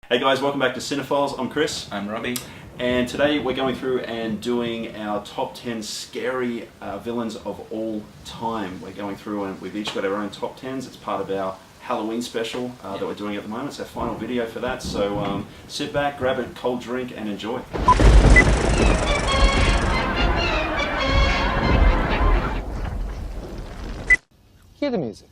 Hey guys, welcome back to Cinephiles. I'm Chris. I'm Robbie. And today we're going through and doing our top 10 scary villains of all time. We're going through and we've each got our own top 10s. It's part of our Halloween special that we're doing at the moment. It's our final video for that. So sit back, grab a cold drink and enjoy. Hear the music.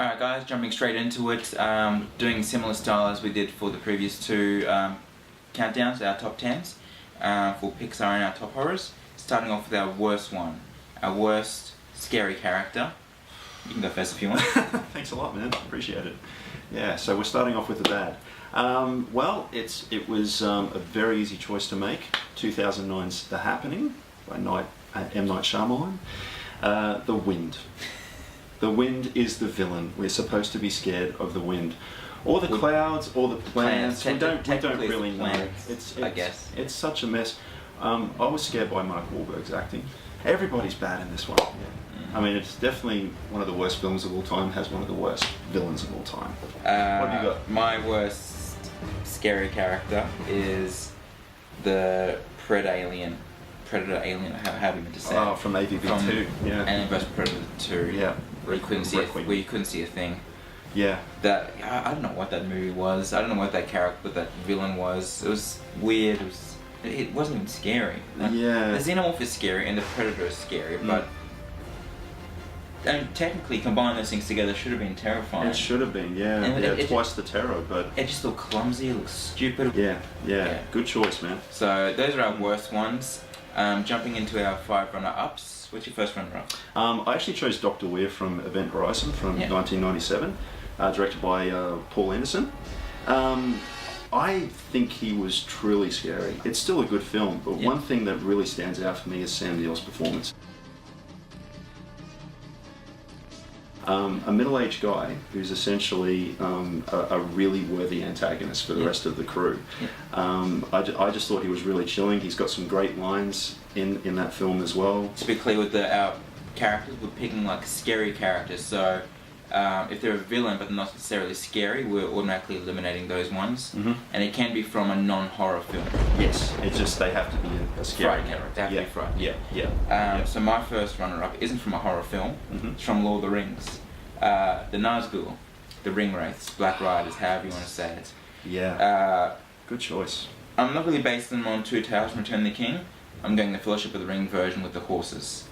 Alright guys, jumping straight into it, doing similar style as we did for the previous two countdowns, our top 10s, for Pixar and our top horrors. Starting off with our worst one, our worst scary character. You can go first if you want. Thanks a lot, man. Appreciate it. Yeah, so we're starting off with the bad. Well, it was a very easy choice to make. 2009's The Happening by M. Night Shyamalan. The Wind. The wind is the villain. We're supposed to be scared of the wind, or the clouds, or the plants. We don't really know. I guess it's such a mess. I was scared by Mark Wahlberg's acting. Everybody's bad in this one. I mean, it's definitely one of the worst films of all time. Has one of the worst villains of all time. What have you got? My worst scary character is the Predator Alien, how do you meant to say it? Oh, from AVB 2. Yeah. Alien vs Predator 2. Yeah. Where you couldn't see a thing. Yeah. That I don't know what that movie was. I don't know what that character, what that villain was. It was weird. It wasn't even scary. Yeah. The Xenomorph is scary and the Predator is scary, but and technically combine those things together should have been terrifying. It should have been, yeah. And twice the terror, but it just looked clumsy. It looked stupid. Yeah. Good choice, man. So those are our worst ones. Jumping into our 5 runner-ups. What's your first runner-up? I actually chose Dr. Weir from Event Horizon from 1997, directed by Paul Anderson. I think he was truly scary. It's still a good film, but one thing that really stands out for me is Sam Neill's performance. A middle-aged guy who's essentially a really worthy antagonist for the rest of the crew. I just thought he was really chilling. He's got some great lines in that film as well. To be clear with our characters, we're picking like scary characters, so if they're a villain but not necessarily scary, we're automatically eliminating those ones. And it can be from a non-horror film. Yes, it's just they have to be a scary character. They have to be frightened. So my first runner-up isn't from a horror film, it's from Lord of the Rings. The Nazgul, the Ring Wraiths, Black Riders, however you want to say it. Yeah, good choice. I'm not really basing them on Two Towers from Return of the King. I'm going the Fellowship of the Ring version with the horses.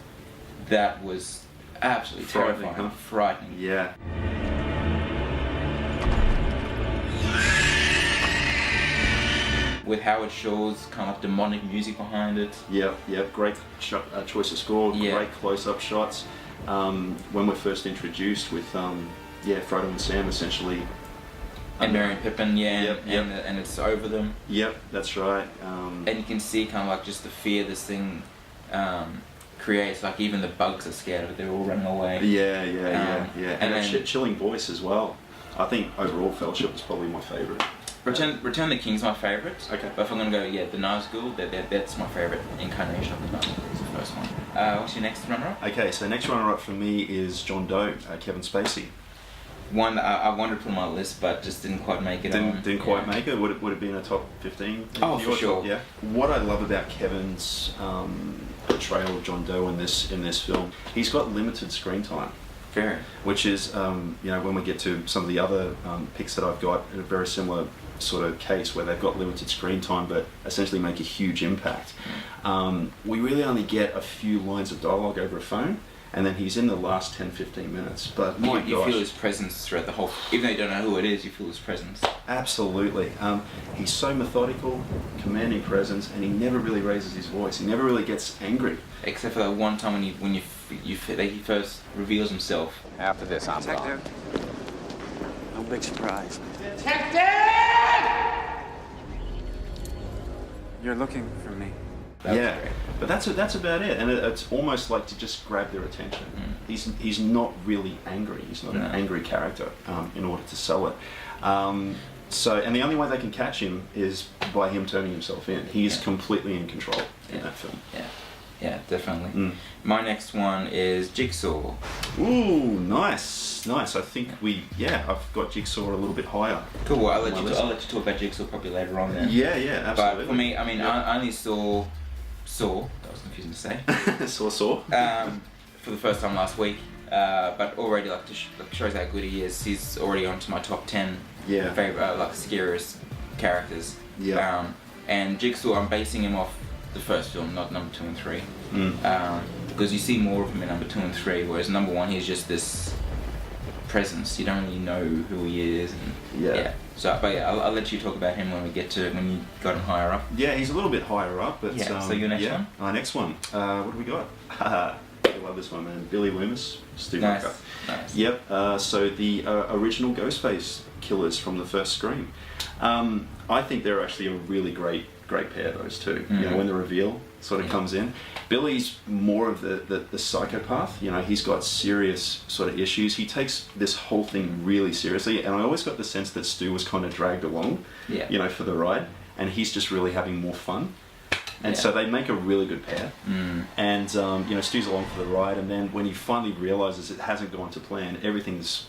That was absolutely terrifying. Huh? Frightening. Yeah. With Howard Shore's kind of demonic music behind it. Yep. Great choice of score. Great close-up shots. When we're first introduced with Frodo and Sam essentially. And Merry and Pippin, and it's over them. Yep, that's right. And you can see kind of like just the fear this thing creates. Like even the bugs are scared of it; they're all running away. Yeah. And then chilling voice as well. I think overall Fellowship was probably my favourite. Return of the King's my favourite. Okay. But if I'm gonna go, the Nazgul, that's my favourite incarnation of the Nazgul. It's the first one. What's your next runner-up? Okay, so next runner-up for me is John Doe, Kevin Spacey. One that I wanted to put on my list, but just didn't quite make it. Didn't quite make it. Would it be in a top 15? Oh, for sure. Yeah. What I love about Kevin's portrayal of John Doe in this film, he's got limited screen time. Very. Which is, when we get to some of the other picks that I've got, in a very similar sort of case where they've got limited screen time but essentially make a huge impact. We really only get a few lines of dialogue over a phone, and then he's in the last 10-15 minutes. But you feel his presence throughout the whole. Even though you don't know who it is, you feel his presence. Absolutely. He's so methodical, commanding presence, and he never really raises his voice. He never really gets angry. Except for that one time when he first reveals himself. After this, I'm gone. big surprise. You're looking for me. Yeah, but that's about it, and it's almost like to just grab their attention. He's not really angry. He's not an angry character in order to sell it. So, and the only way they can catch him is by him turning himself in. He is completely in control in that film. Yeah, definitely. My next one is Jigsaw. Ooh, nice. I think I've got Jigsaw a little bit higher. Cool. Well, I'll let you talk about Jigsaw probably later on then. Yeah, absolutely. But for me, I mean, I only saw Saw. That was confusing to say. Saw. For the first time last week, but already shows how good he is. He's already onto my top 10 favorite scariest characters. Yeah. And Jigsaw, I'm basing him off the first film, not number 2 and 3, because you see more of him in number 2 and 3, whereas number 1 he's just this presence. You don't really know who he is. And, So, but I'll let you talk about him when you got him higher up. Yeah, he's a little bit higher up, but so your next one? Our next one. What do we got? I love this one, man. Billy Loomis, Stu Macker. Nice. Yep. So the original Ghostface killers from the first Scream. I think they're actually a really great pair, those two. You know, when the reveal sort of comes in. Billy's more of the psychopath. You know, he's got serious sort of issues. He takes this whole thing really seriously, and I always got the sense that Stu was kind of dragged along, you know, for the ride, and he's just really having more fun. And so they make a really good pair. And, you know, Stu's along for the ride, and then when he finally realizes it hasn't gone to plan, everything's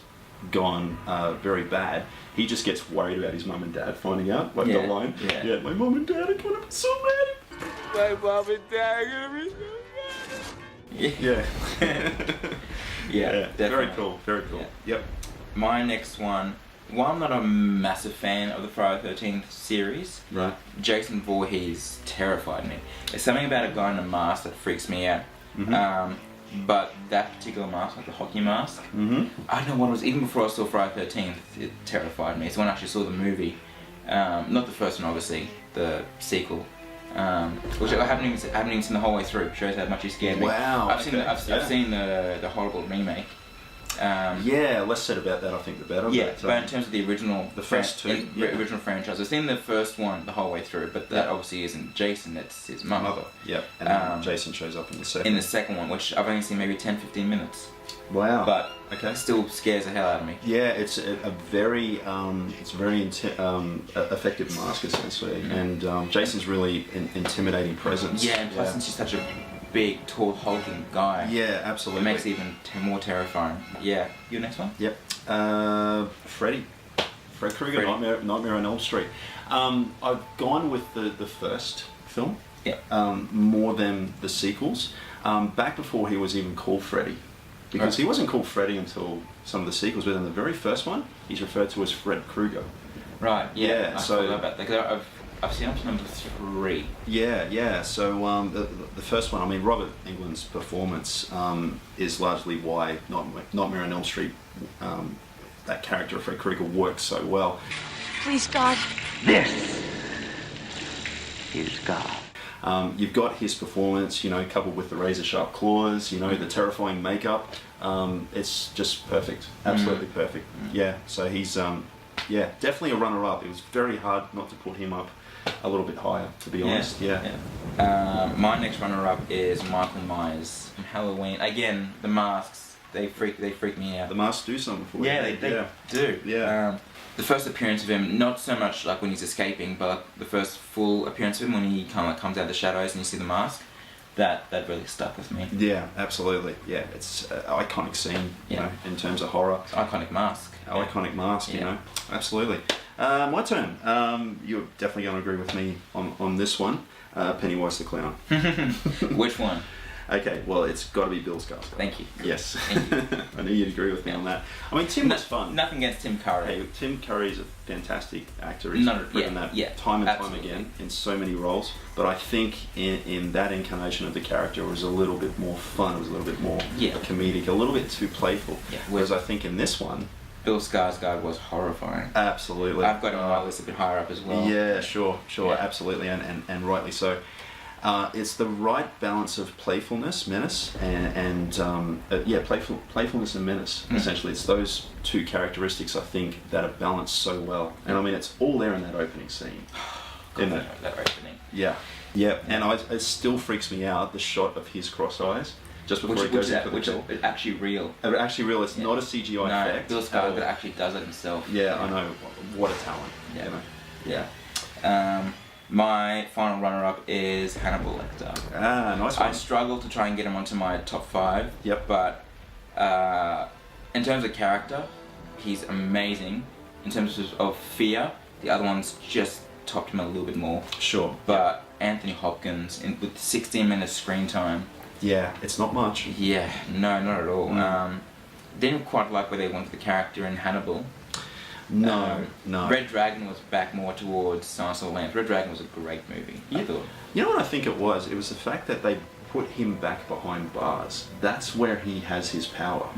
gone very bad, he just gets worried about his mum and dad finding out, like the line, my mum and dad are gonna be so mad. My mum and dad are gonna be so mad. Yeah. Very cool. Yep. My next one, while I'm not a massive fan of the Friday the 13th series, Right. Jason Voorhees terrified me. There's something about a guy in a mask that freaks me out. But that particular mask, like the hockey mask, I don't know what it was. Even before I saw Friday the 13th, it terrified me. So when I actually saw the movie, not the first one, obviously, the sequel, which I haven't even seen the whole way through. Shows how much he scared me. Wow. I've seen the horrible remake. Less said about that, I think, the better. But in terms of the original, the first two, original franchise, I've seen the first one the whole way through, but that obviously isn't Jason, that's his mother. Yep. And then Jason shows up in the second. In the second one, which I've only seen maybe 10-15 minutes. Wow. But it still scares the hell out of me. Yeah, it's a very effective mask essentially, and Jason's really an intimidating presence. Yeah, and plus since he's such a big, tall, hulking guy. Yeah, absolutely. It makes it even more terrifying. Yeah. Your next one? Yep. Fred Krueger, Nightmare on Elm Street. I've gone with the first film. More than the sequels. Back before he was even called Freddy. Because he wasn't called Freddy until some of the sequels, but in the very first one, he's referred to as Fred Krueger. Right, yeah. I forgot about that. I've seen up to number 3. Yeah. So the first one, I mean, Robert Englund's performance is largely why Nightmare on Elm Street, that character of Fred Krueger, works so well. Please, God. This is God. You've got his performance, you know, coupled with the razor-sharp claws, you know, the terrifying makeup. It's just perfect, absolutely perfect. Yeah, so he's, definitely a runner-up. It was very hard not to put him up a little bit higher, to be honest. My next runner-up is Michael Myers from Halloween. Again, the masks, they freak me out. The masks do something for you. Yeah, they do. Yeah. The first appearance of him, not so much like when he's escaping, but like the first full appearance of him when he kind of like comes out of the shadows and you see the mask, that really stuck with me. Yeah, absolutely. Yeah, it's an iconic scene, you know, in terms of horror. It's iconic mask. Iconic mask, you know. Absolutely. My turn. You're definitely going to agree with me on this one. Pennywise the Clown. Which one? Okay, well, it's got to be Bill Skarsgård. Thank you. Yes. Thank you. I knew you'd agree with me on that. I mean, Tim was fun. Nothing against Tim Curry. Hey, Tim Curry is a fantastic actor. He's proven that time and time again in so many roles. But I think in that incarnation of the character, it was a little bit more fun. It was a little bit more comedic, a little bit too playful. Yeah. Whereas I think in this one, Bill Skarsgård was horrifying. Absolutely. I've got him on my list a bit higher up as well. Yeah, sure, absolutely, and rightly so. It's the right balance of playfulness, menace, playfulness and menace. Essentially, it's those two characteristics I think that are balanced so well. And I mean, it's all there in that opening scene. God, that opening. Yeah. And it still freaks me out, the shot of his cross eyes just before he goes into the door. Which is actually real. Actually real. It's not a CGI effect. Bill Skarsgård actually does it himself. Yeah, I know. What a talent. Yeah. You know? Yeah. My final runner-up is Hannibal Lecter. Ah, nice one. I struggle to try and get him onto my top 5. Yep. But in terms of character, he's amazing. In terms of fear, the other ones just topped him a little bit more. Sure. But Anthony Hopkins, with 16 minutes screen time. Yeah, it's not much. Yeah, no, not at all. Didn't quite like where they wanted the character in Hannibal. No. Red Dragon was back more towards Silence of the Lambs. Red Dragon was a great movie, I thought. You know what I think it was? It was the fact that they put him back behind bars. That's where he has his power,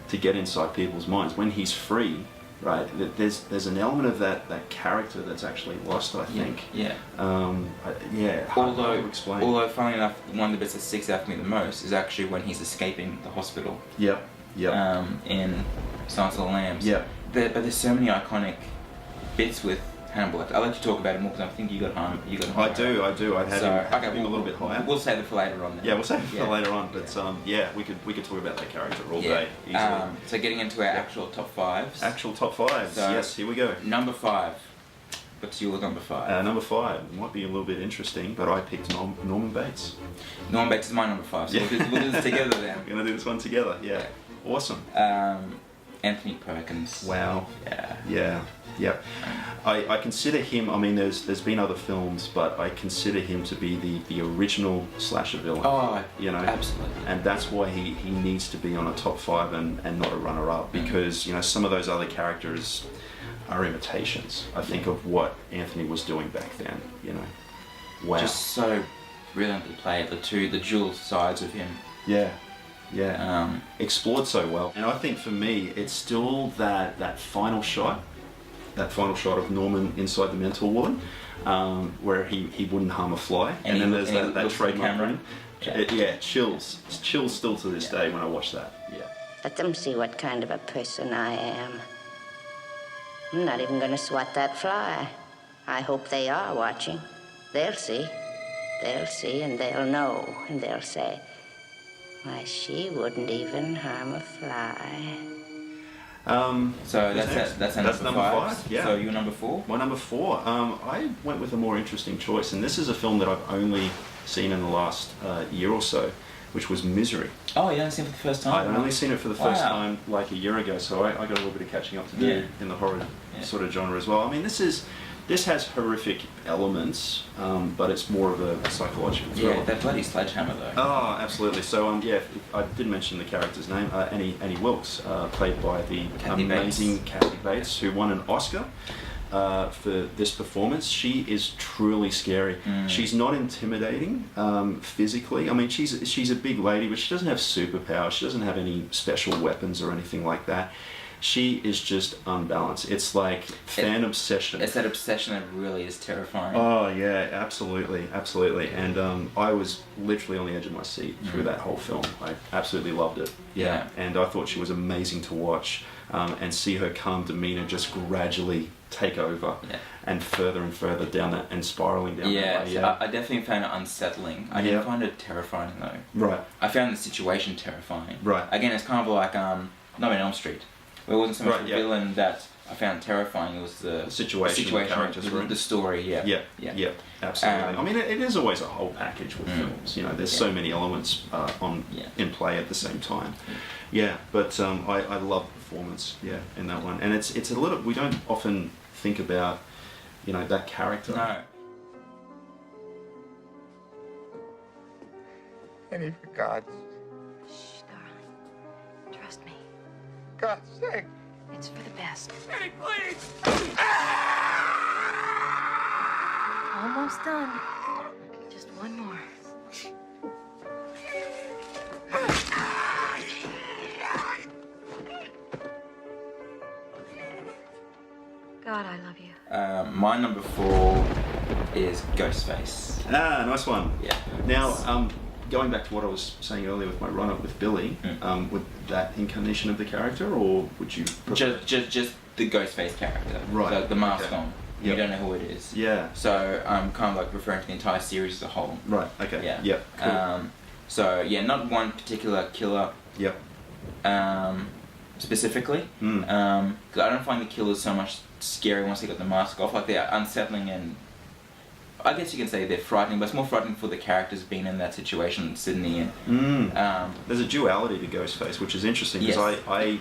to get inside people's minds. When he's free, right, there's an element of that character that's actually lost, I think. Yeah. Hard to explain. Although, funnily enough, one of the bits that sticks out for me the most is actually when he's escaping the hospital. Yep. In Silence of the Lambs. Yep. But there's so many iconic bits with Hannibal. I'd like to talk about it more because I think you got him. I do. I'd had him a little bit higher. We'll save it for later on then. Yeah, we'll save it for later on. But we could talk about that character all day easily. So getting into our actual top 5s. Actual top 5s. So, yes, here we go. Number 5. What's your number 5? Number 5 might be a little bit interesting, but I picked Norman Bates. Norman Bates is my number 5. So we'll do this together then. We're gonna do this one together. Yeah. Awesome. Anthony Perkins. Wow. Yeah. I consider him. I mean, there's been other films, but I consider him to be the original slasher villain. Oh, you know, absolutely. And that's why he needs to be on a top 5 and not a runner-up, because you know some of those other characters are imitations, I think, of what Anthony was doing back then. You know. Wow. Just so brilliantly played, the dual sides of him. Yeah. Explored so well. And I think for me, it's still that final shot of Norman inside the mental ward, where he wouldn't harm a fly. And then there's that trademark camera. Chills still to this day when I watch that. Yeah. Let them see what kind of a person I am. I'm not even gonna swat that fly. I hope they are watching. They'll see. They'll see and they'll know and they'll say, why, she wouldn't even harm a fly. So that's number 5. Yeah. So you're number 4? My number 4. I went with a more interesting choice, and this is a film that I've only seen in the last year or so, which was Misery. Oh, you only seen it for the first time? I'd only seen it for the first time like a year ago, so I got a little bit of catching up to do in the horror sort of genre as well. I mean, this has horrific elements, but it's more of a psychological thriller. Yeah, that bloody sledgehammer though. Oh, absolutely. So I did mention the character's name, Annie Wilkes, played by the amazing Kathy Bates, who won an Oscar for this performance. She is truly scary. She's not intimidating physically. I mean, she's a big lady, but she doesn't have superpowers. She doesn't have any special weapons or anything like that. She is just unbalanced. It's like fan obsession. It's that obsession that really is terrifying. Oh yeah, absolutely. And I was literally on the edge of my seat through that whole film. I absolutely loved it. Yeah. And I thought she was amazing to watch, and see her calm demeanor just gradually take over and further down that and spiraling down that way. I definitely found it unsettling. I didn't find it terrifying though. Right. I found the situation terrifying. Right. Again, it's kind of like Nightmare on Elm Street. It wasn't so much the villain that I found terrifying, it was the situation the characters were in. The story, Yeah, absolutely. I mean, it is always a whole package with films. You know, there's so many elements in play at the same time. Yeah, but I love the performance. In that one, and it's a little. We don't often think about, you know, that character. No. Annie, for God's... Shh, darling. Trust me. God's sake. It's for the best. Annie, please! Almost done. Just one more. God, I love you. My number 4 is Ghostface. Ah, nice one. Yeah. Now, going back to what I was saying earlier with my run-up with Billy, would that incarnation of the character, or would you prefer? Just the Ghostface character. Right. The mask Okay. on. You Yep. don't know who it is. Yeah. So I'm kind of like referring to the entire series as a whole. Right. Okay. Yeah. Yep. Cool. So yeah, not one particular killer Yep. specifically. Because I don't find the killers so much scary once they got the mask off. Like they're unsettling and I guess you can say they're frightening, but it's more frightening for the characters being in that situation, Sydney and. There's a duality to Ghostface, which is interesting because I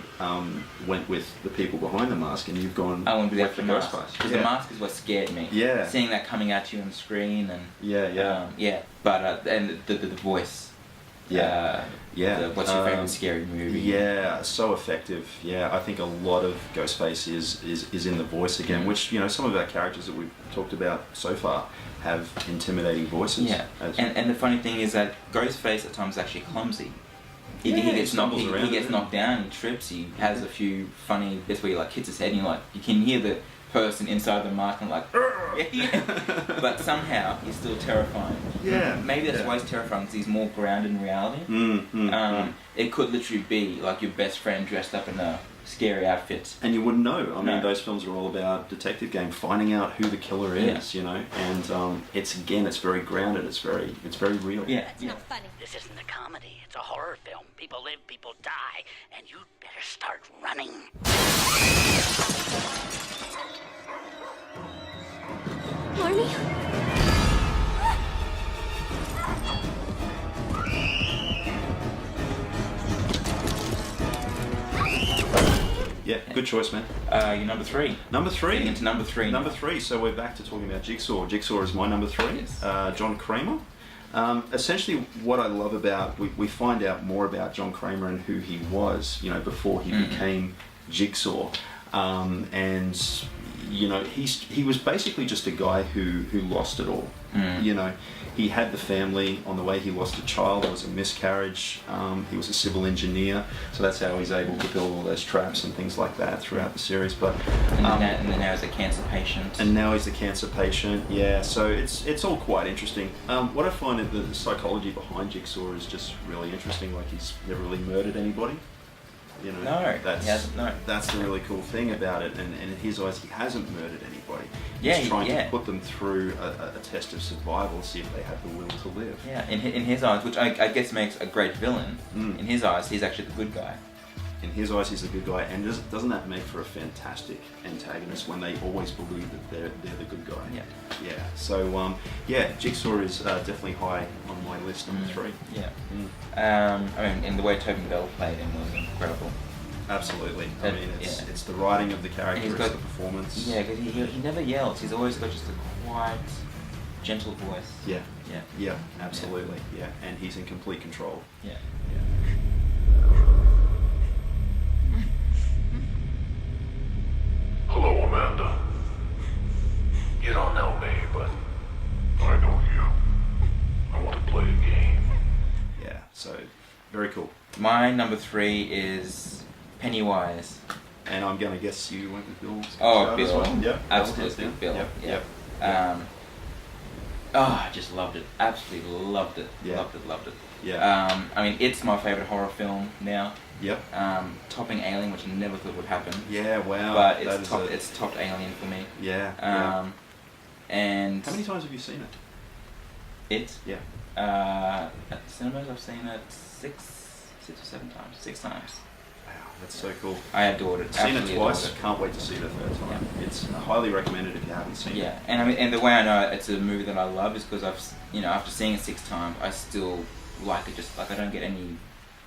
went with the people behind the mask, and you've gone. I went with the mask Ghostface. because the mask is what scared me. Yeah. Seeing that coming at you on the screen and. Yeah. But and the voice. Yeah. What's your favorite scary movie? Yeah, so effective. Yeah, I think a lot of Ghostface is in the voice again, which, you know, some of our characters that we've talked about so far have intimidating voices. Yeah, and the funny thing is that Ghostface at times is actually clumsy. He gets knocked down, he trips, he has a few funny bits where he like hits his head and you can hear the person inside the mask and like, but somehow he's still terrifying. Yeah. Maybe that's why he's terrifying, because he's more grounded in reality. It could literally be like your best friend dressed up in a scary outfit. And you wouldn't know. I mean, those films are all about detective game, finding out who the killer is, you know. And it's very grounded. It's very real. Yeah. It's not funny. This isn't a comedy. It's a horror film. People live, people die, and you'd better start running. Marnie? Yeah, good choice, man. Your number three. Number three. Getting into number three. Number three. So we're back to talking about Jigsaw. Jigsaw is my number three. Yes. John Kramer. Essentially, what I love about we find out more about John Kramer and who he was, you know, before he became Jigsaw, and you know, he was basically just a guy who lost it all. You know, he had the family. On the way, he lost a child. There was a miscarriage. He was a civil engineer, so that's how he's able to build all those traps and things like that throughout the series. But and then now he's a cancer patient. And now he's a cancer patient. Yeah, so it's all quite interesting. What I find is the psychology behind Jigsaw is just really interesting. Like, he's never really murdered anybody. You know, No, he hasn't, no. That's the really cool thing about it. And in his eyes, he hasn't murdered anybody. Yeah, He's trying yeah. to put them through a test of survival, see if they have the will to live. Yeah, in his eyes, which I guess makes a great villain. In his eyes, he's actually the good guy. In his eyes, he's a good guy, and doesn't that make for a fantastic antagonist when they always believe that they're the good guy? Yeah. Yeah. So Jigsaw is definitely high on my list, number three. Yeah. I mean, and the way Tobin Bell played him was incredible. Absolutely. I mean, it's the writing of the character, He's it's got- the performance. Yeah, because he never yells. He's always got just a quiet, gentle voice. Yeah. Yeah. Yeah. Absolutely. Yeah. And he's in complete control. Yeah. Hello, Amanda. You don't know me, but I know you. I want to play a game. Yeah. So very cool. My number three is Pennywise. And I'm going to guess you went with Bill. Oh, Bill. Bill. Yep. Absolutely, Bill. Yep. Yeah. Yep. I just loved it. Absolutely loved it. Yeah. Loved it. Yeah. I mean, it's my favorite horror film now. Yep. Topping Alien, which I never thought would happen. Yeah. Wow. But That it's is it's topped Alien for me. Yeah. Yeah. And How many times have you seen it? it? Yeah. At the cinemas, I've seen it six or seven times. 6 times. Wow, that's so cool. I adored it. Seen it Absolutely twice. adored it. Can't wait to see it a third time. It's highly recommended if you haven't seen it. Yeah, and I mean, and the way I know it's a movie that I love is because after seeing it 6 times, I still like it. Just like I don't get any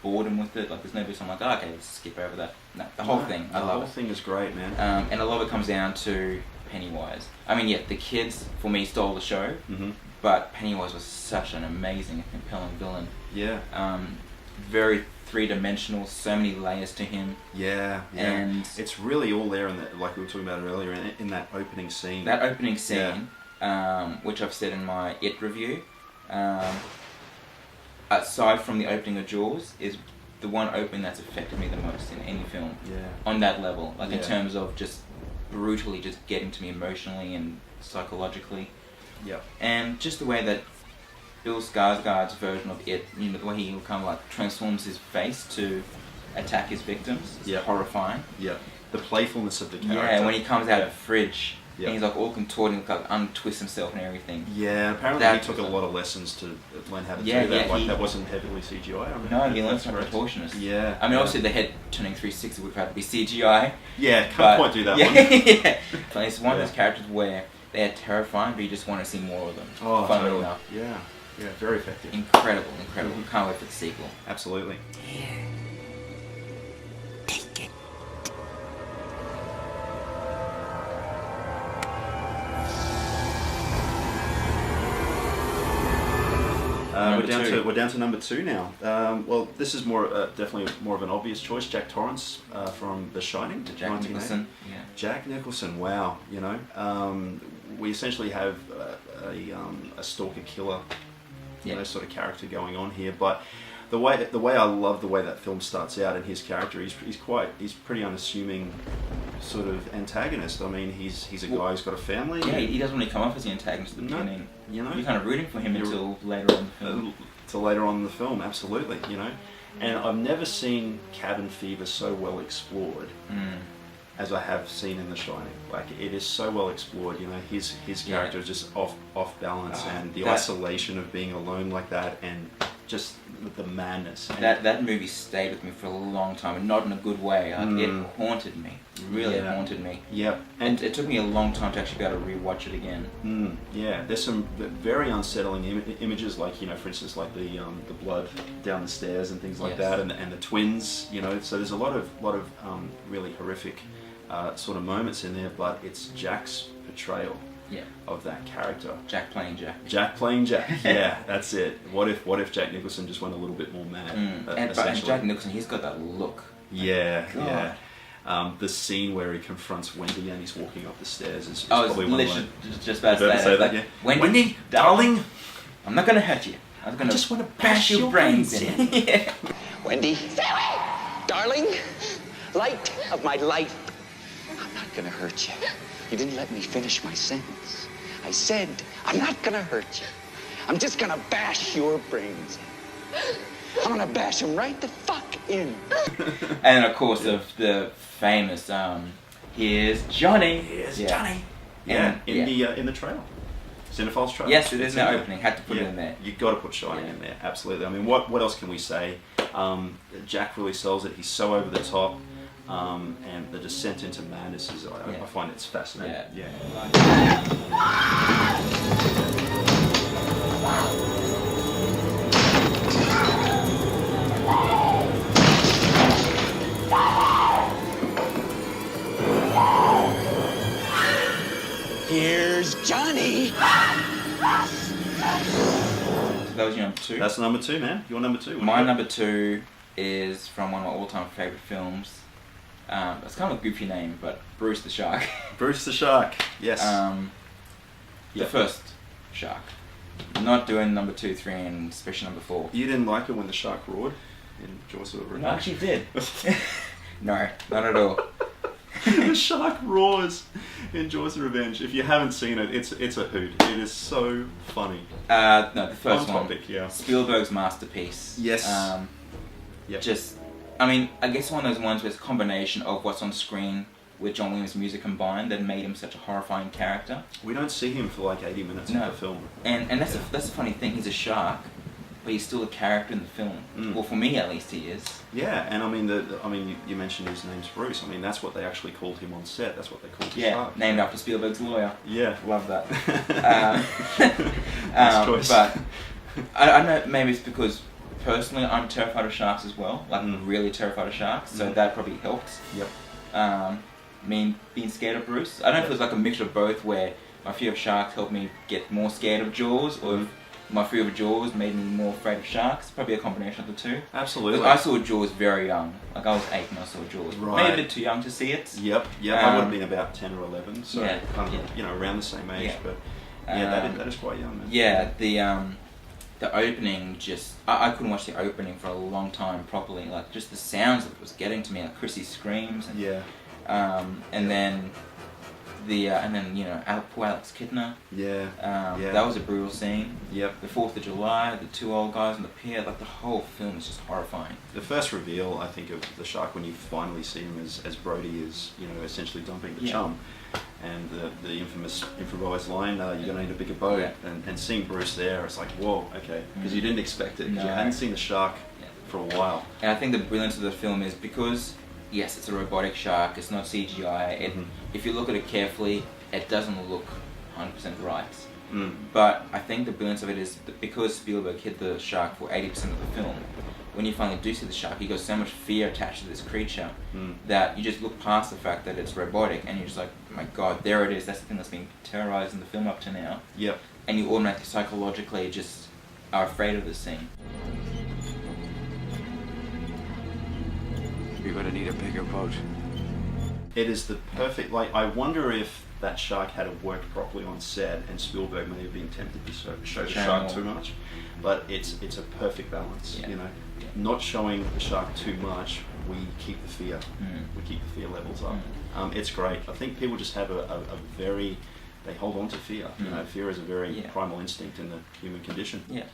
boredom with it. Like there's no bit I'm like, oh, okay, let's skip over that. No, the whole thing, I The love whole it. thing is great, man. And a lot of it comes down to Pennywise. I mean, yeah, the kids for me stole the show, but Pennywise was such an amazing and compelling villain. Yeah. Very three-dimensional, so many layers to him. Yeah. And it's really all there in that, like we were talking about earlier, in that opening scene. that opening scene, which I've said in my It review, aside from the opening of Jaws, is the one opening that's affected me the most in any film. Yeah. On that level, like in Yeah. terms of just brutally just getting to me emotionally and psychologically. Yep. And just the way that Bill Skarsgård's version of it, you know, the way he kind of like transforms his face to attack his victims, is horrifying. Yeah. The playfulness of the character. Yeah, when he comes out of the fridge, Yeah. and he's like all contorting, like untwist himself and everything. Yeah, apparently That he took a lot of lessons to learn how to Yeah, do that. yeah, Like he- that wasn't heavily CGI. I mean, No, he learned that's from a correct. contortionist. Yeah. I mean, yeah. obviously the head turning 360 would have had to be CGI. Yeah, can't but- quite do that yeah, one. yeah. But it's one of Yeah. those characters where they're terrifying, but you just want to see more of them. Oh, Funnily totally. enough. Yeah. Yeah, very effective. Incredible. Can't wait for the sequel. Absolutely. Take it. We're down to number 2 now. Well, this is more definitely more of an obvious choice. Jack Torrance from The Shining, Jack 1980. Nicholson. Yeah. Jack Nicholson. Wow, you know, we essentially have a stalker killer, you know, sort of character going on here. But the way I love the way that film starts out and his character, he's pretty unassuming sort of antagonist. I mean, he's a guy who's got a family. Yeah, he doesn't really come off as the antagonist at the No, beginning. you know, You're kind of rooting for him until later on in the film. Till later on in the film, absolutely, you know. And I've never seen cabin fever so well explored as I have seen in The Shining. Like, it is so well explored, you know. His character is just off balance, and the isolation of being alone like that, and just the madness. And That movie stayed with me for a long time, and not in a good way. Like, it haunted me. Really haunted me. Yep. And it took me a long time to actually be able to rewatch it again. Yeah, there's some very unsettling images, like, you know, for instance, like the blood down the stairs and things like that, and the twins, you know. So there's a lot of really horrific sort of moments in there, but it's Jack's portrayal of that character. Jack playing Jack. Jack playing Jack. Yeah, that's it. What if Jack Nicholson just went a little bit more mad? And Jack Nicholson, he's got that look. Yeah, God. yeah. The scene where he confronts Wendy and he's walking up the stairs is I was probably one of literally my... just about to About to say say that. that, Like, yeah. Wendy, darling, I'm not going to hurt you. I'm going to just wanna bash your brains in. Yeah. Wendy. Darling, light of my life. I'm not gonna hurt you. You didn't let me finish my sentence. I said, I'm not gonna hurt you. I'm just gonna bash your brains in. I'm gonna bash them right the fuck in. And of course, the famous, here's Johnny. Here's Yeah. Johnny. Yeah, in the trailer. Cinephiles trailer. Yes, it is It's in the there. opening. Had to put it in there. You got to put Shining in there, absolutely. I mean, what else can we say? Jack really sells it. He's so over the top, and the descent into madness is. I find it's fascinating. Yeah. Here's Johnny. So that was your number 2. That's number 2, man. Your number 2. My number 2 is from one of my all-time favorite films. It's kind of a goofy name, but Bruce the Shark. Bruce the Shark. Yes. The first Shark. Not doing number 2, 3, and especially number 4. You didn't like it when the shark roared in Jaws of the Revenge? No, I actually did. No, not at all. The shark roars in Jaws of Revenge. If you haven't seen it, it's a hoot. It is so funny. No, the first On one. topic, yeah. Spielberg's masterpiece. Yes. Yep. Just, I mean, I guess one of those ones where it's a combination of what's on screen with John Williams' music combined that made him such a horrifying character. We don't see him for like 80 minutes of the film. And that's the funny thing. He's a shark, but he's still a character in the film. Well, for me at least, he is. Yeah, and I mean, you mentioned his name's Bruce. I mean, that's what they actually called him on set. That's what they called the shark. Named after Spielberg's lawyer. Yeah, Love that. Nice choice. But I don't know. Maybe it's because personally I'm terrified of sharks as well. Like really terrified of sharks. So that probably helps. Yep. Me being scared of Bruce. I don't know if it's like a mixture of both, where my fear of sharks helped me get more scared of Jaws, or if my fear of Jaws made me more afraid of sharks. Probably a combination of the two. Absolutely. I saw Jaws very young. Like I was 8 when I saw Jaws. Right. Maybe a bit too young to see it. Yep. I would have been about 10 or 11, so kind of around the same age. Yeah. But that is quite young. Man. Yeah, the opening just I couldn't watch the opening for a long time properly. Like just the sounds that it was getting to me, like Chrissy's screams. And, and then and then poor Alex Kidner. Yeah. That was a brutal scene. Yep. The 4th of July, the 2 old guys on the pier, like the whole film is just horrifying. The first reveal, I think, of the shark when you finally see him as Brody is, essentially dumping the chum, and the infamous improvised line, "You're gonna need a bigger boat," and seeing Bruce there, it's like, whoa, okay, because you didn't expect it, because you hadn't seen the shark for a while. And I think the brilliance of the film is because, yes, it's a robotic shark, it's not CGI. If you look at it carefully, it doesn't look 100% right. But I think the brilliance of it is that because Spielberg hid the shark for 80% of the film, when you finally do see the shark, you got so much fear attached to this creature that you just look past the fact that it's robotic and you're just like, oh my god, there it is, that's the thing that's been terrorized in the film up to now. Yep. And you automatically, psychologically, just are afraid of this thing. You're gonna need a bigger boat. It is the perfect, I wonder if that shark had worked properly on set and Spielberg may have been tempted to show the shark too much, but it's a perfect balance, Not showing the shark too much, we keep the fear, we keep the fear levels up. It's great. I think people just have a very, they hold on to fear. Fear is a very primal instinct in the human condition. Yeah.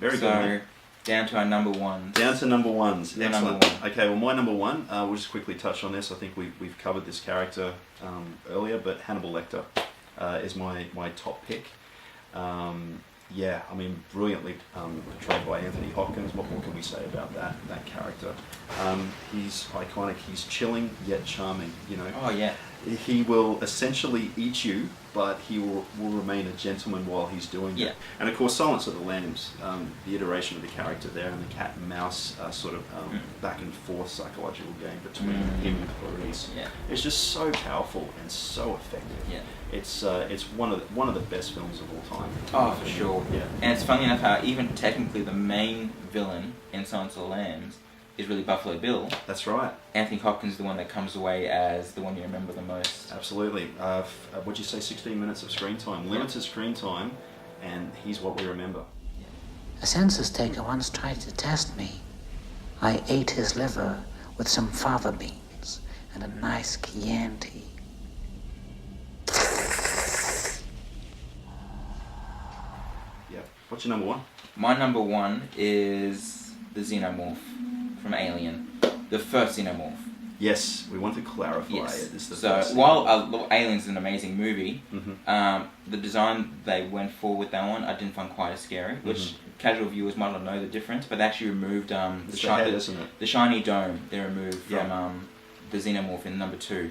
Very So, good. down to our number ones. Down to number ones. Your Excellent. number one. Okay, well, my number one, we'll just quickly touch on this. I think we've covered this character earlier, but Hannibal Lecter is my top pick. Brilliantly portrayed by Anthony Hopkins. What more can we say about that character? He's iconic. He's chilling yet charming. Oh yeah. He will essentially eat you, but he will remain a gentleman while he's doing it. And of course, Silence of the Lambs, the iteration of the character there, and the cat and mouse sort of back and forth psychological game between him and Clarice. It's just so powerful and so effective. It's one of the best films of all time. Oh, for sure. Yeah. And it's funny enough how even technically the main villain in Silence of the Lambs is really Buffalo Bill. That's right. Anthony Hopkins is the one that comes away as the one you remember the most. Absolutely. What'd you say, 16 minutes of screen time? Limited screen time, and he's what we remember. A census taker once tried to test me. I ate his liver with some fava beans and a nice Chianti. Yep. What's your number one? My number one is the Xenomorph from Alien. The first Xenomorph. Yes, we want to clarify Yes. it. It's the So first while Alien's an amazing movie, the design they went for with that one I didn't find quite as scary, which casual viewers might not know the difference, but they actually removed It's the head, isn't it? the shiny dome they removed from the Xenomorph in number 2.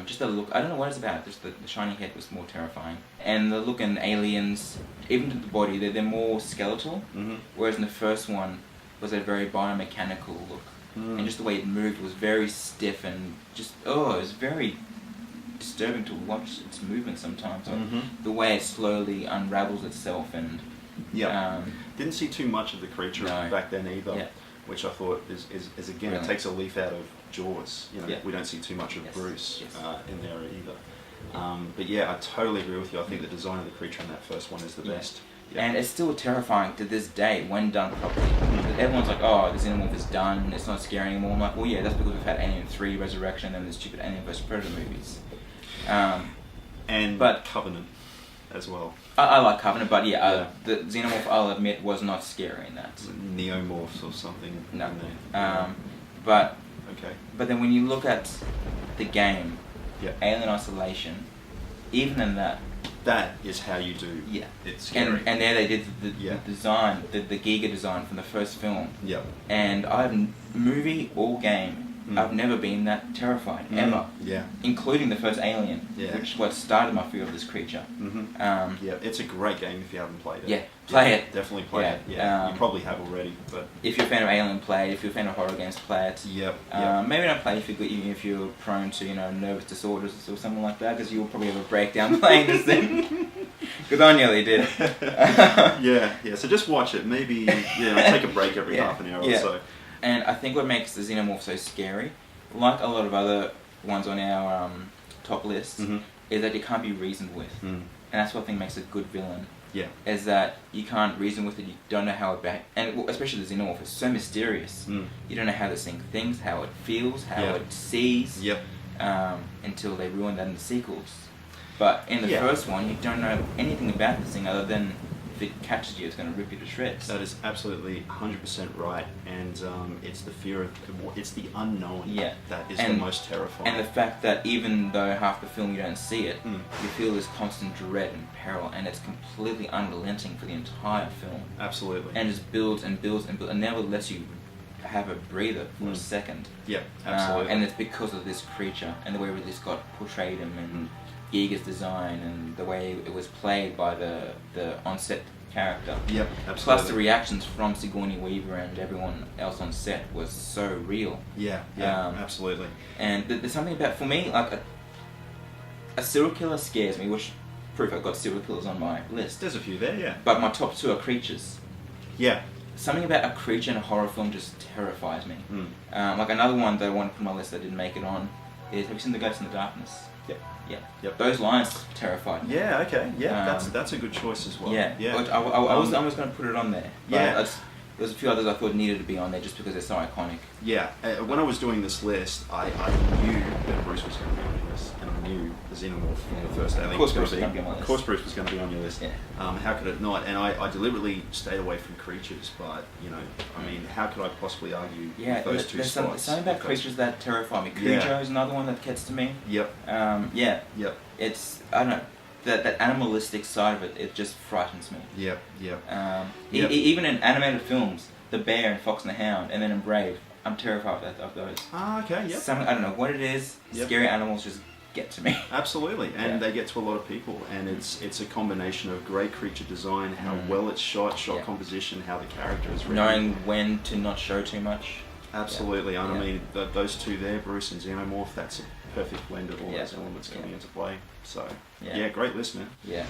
Just the look, I don't know what it's about, just the shiny head was more terrifying. And the look in Aliens, even to the body, they're more skeletal, whereas in the first one was a very biomechanical look. And just the way it moved was very stiff and just, it was very disturbing to watch its movement sometimes. The way it slowly unravels itself and... Didn't see too much of the creature back then either, which I thought is again, it takes a leaf out of Jaws. We don't see too much of Bruce in there either. But yeah, I totally agree with you. I think the design of the creature in that first one is the best. And it's still terrifying to this day when done properly. Everyone's like, oh, the Xenomorph is done, it's not scary anymore. I'm like, well, yeah, that's because we've had Alien 3, Resurrection, and the stupid Alien vs. Predator movies. But Covenant as well. I like Covenant, but the Xenomorph, I'll admit, was not scary in that. Neomorphs or something. No. In there. But okay. But then when you look at the game, Alien Isolation, even in that, that is how you do. It's scary. And there they did the design, the Giga design from the first film. And movie or game, I've never been that terrified ever. Including the first Alien, which is what started my fear of this creature. It's a great game if you haven't played it. Play it. Definitely play it. You probably have already, but if you're a fan of Alien, play it. If you're a fan of horror games, play it. Maybe not play if you're prone to nervous disorders or something like that, because you'll probably have a breakdown playing this thing. Because I nearly did. Yeah. So just watch it. Maybe take a break every half an hour or so. And I think what makes the Xenomorph so scary, like a lot of other ones on our top list, is that you can't be reasoned with. And that's what I think makes a good villain. Yeah. Is that you can't reason with it, you don't know how it and especially the Xenomorph is so mysterious. You don't know how this thing thinks, how it feels, how it sees. Yep. Until they ruin that in the sequels. But in the first one, you don't know anything about this thing other than if it catches you, it's going to rip you to shreds. That is absolutely 100% right, and it's the fear of it's the unknown that is the most terrifying. And the fact that even though half the film you don't see it, you feel this constant dread and peril, and it's completely unrelenting for the entire film. Absolutely. And just builds and builds and builds, and never lets you have a breather for a second. Yeah, absolutely. And it's because of this creature and the way Ridley Scott portrayed him and Giger's design and the way it was played by the on-set character. Yep, absolutely. Plus the reactions from Sigourney Weaver and everyone else on set was so real. Yeah, absolutely. And there's something about, for me, like a serial killer scares me, which proof I've got serial killers on my list. There's a few there, yeah. But my top two are creatures. Yeah. Something about a creature in a horror film just terrifies me. Like another one that I want to put on my list that didn't make it on is, have you seen The Ghost in the Darkness? Yep. Those lines terrified me. Yeah, okay. Yeah, that's a good choice as well. Yeah. I was going to put it on there. But there's a few others I thought needed to be on there just because they're so iconic. Yeah. When I was doing this list, I knew that Bruce was going to be on your list, and I knew the Xenomorph from the first Alien was going to be on my list. Of course Bruce was going to be on your list. Yeah. How could it not? And I deliberately stayed away from creatures, but, I mean, how could I possibly argue with those two spots? There's something about creatures that terrify me. Cujo is another one that gets to me. Yep. Yep. It's, I don't know, that animalistic side of it, it just frightens me. Yep. Even in animated films, The Bear and Fox and the Hound, and then in Brave, I'm terrified of those. Okay, yep. I don't know what it is, scary animals just get to me. Absolutely, and they get to a lot of people, and it's a combination of great creature design, how well it's shot composition, how the character is written. Knowing when to not show too much. Absolutely, and I mean, those two there, Bruce and Xenomorph, that's a perfect blend of all those elements coming into play. So, great list, man. Yeah.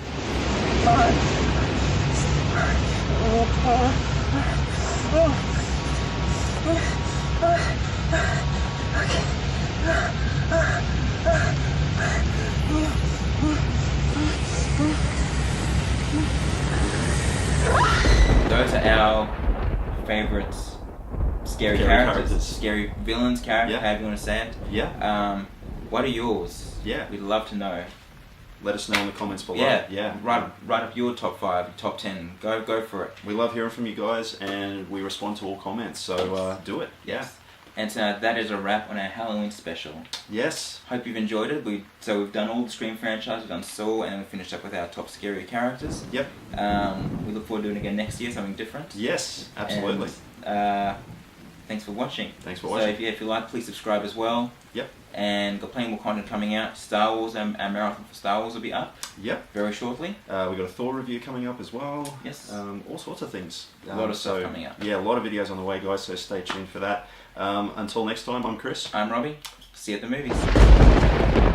Those are our favorites. Scary characters. Scary villains, however you want to say it. Yeah. What are yours? Yeah. We'd love to know. Let us know in the comments below. Yeah. Write up your top 5, top 10. Go for it. We love hearing from you guys, and we respond to all comments. So do it. Yes. And so that is a wrap on our Halloween special. Yes. Hope you've enjoyed it. We've done all the Scream franchise. We've done Saw, and then we finished up with our top scary characters. Yep. We look forward to doing it again next year, something different. Yes, absolutely. And, thanks for watching. Thanks for watching. So if you like, please subscribe as well. Yep. And got plenty more content coming out. Star Wars and our marathon for Star Wars will be up. Yep. Very shortly. We got a Thor review coming up as well. Yes. All sorts of things. A lot of stuff coming up. Yeah, a lot of videos on the way, guys. So stay tuned for that. Until next time, I'm Chris. I'm Robbie. See you at the movies.